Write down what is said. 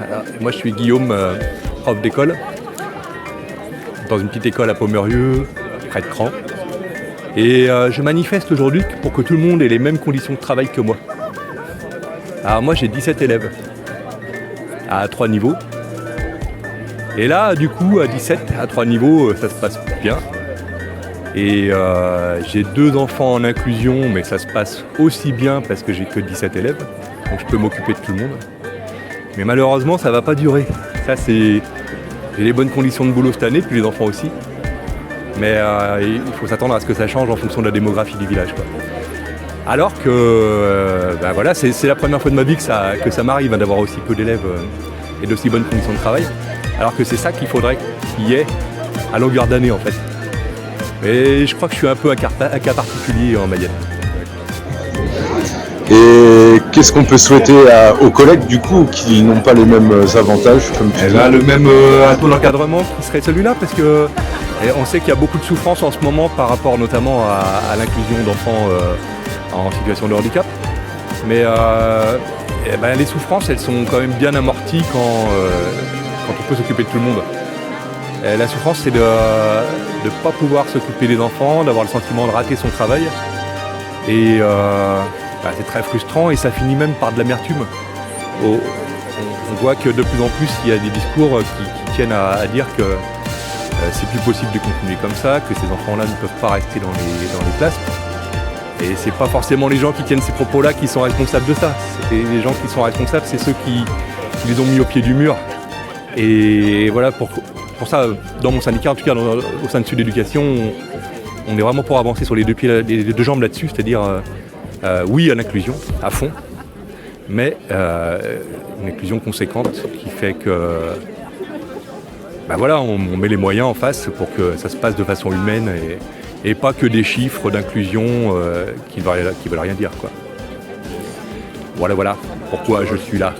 Alors, moi je suis Guillaume, prof d'école, dans une petite école à Pomerieux, près de Cran. Et je manifeste aujourd'hui pour que tout le monde ait les mêmes conditions de travail que moi. Alors moi j'ai 17 élèves, à 3 niveaux. Et là du coup à 17, à 3 niveaux, ça se passe bien. Et j'ai 2 enfants en inclusion, mais ça se passe aussi bien parce que j'ai que 17 élèves. Donc je peux m'occuper de tout le monde. Mais malheureusement, ça va pas durer. J'ai les bonnes conditions de boulot cette année, puis les enfants aussi. Mais il faut s'attendre à ce que ça change en fonction de la démographie du village, quoi. Alors que voilà, c'est la première fois de ma vie que ça m'arrive d'avoir aussi peu d'élèves et d'aussi bonnes conditions de travail. Alors que c'est ça qu'il faudrait qu'il y ait à longueur d'année en fait. Mais je crois que je suis un peu un cas particulier en Mayenne. Et qu'est-ce qu'on peut souhaiter aux collègues du coup qui n'ont pas les mêmes avantages comme tu dis? Le même taux d'encadrement qui serait celui-là, parce que on sait qu'il y a beaucoup de souffrance en ce moment par rapport notamment à l'inclusion d'enfants en situation de handicap. Mais les souffrances, elles sont quand même bien amorties quand on peut s'occuper de tout le monde. Et la souffrance, c'est de ne pas pouvoir s'occuper des enfants, d'avoir le sentiment de rater son travail. Et c'est très frustrant et ça finit même par de l'amertume. On voit que de plus en plus, il y a des discours qui tiennent à dire que c'est plus possible de continuer comme ça, que ces enfants-là ne peuvent pas rester dans les classes. Et c'est pas forcément les gens qui tiennent ces propos-là qui sont responsables de ça. Les gens qui sont responsables, c'est ceux qui les ont mis au pied du mur. Et voilà, pour ça, dans mon syndicat, en tout cas au sein de Sud Éducation, on est vraiment pour avancer sur les deux jambes là-dessus, c'est-à-dire oui à l'inclusion, à fond, mais une inclusion conséquente qui fait que on met les moyens en face pour que ça se passe de façon humaine et pas que des chiffres d'inclusion qui veulent rien dire, quoi. Voilà pourquoi je suis là.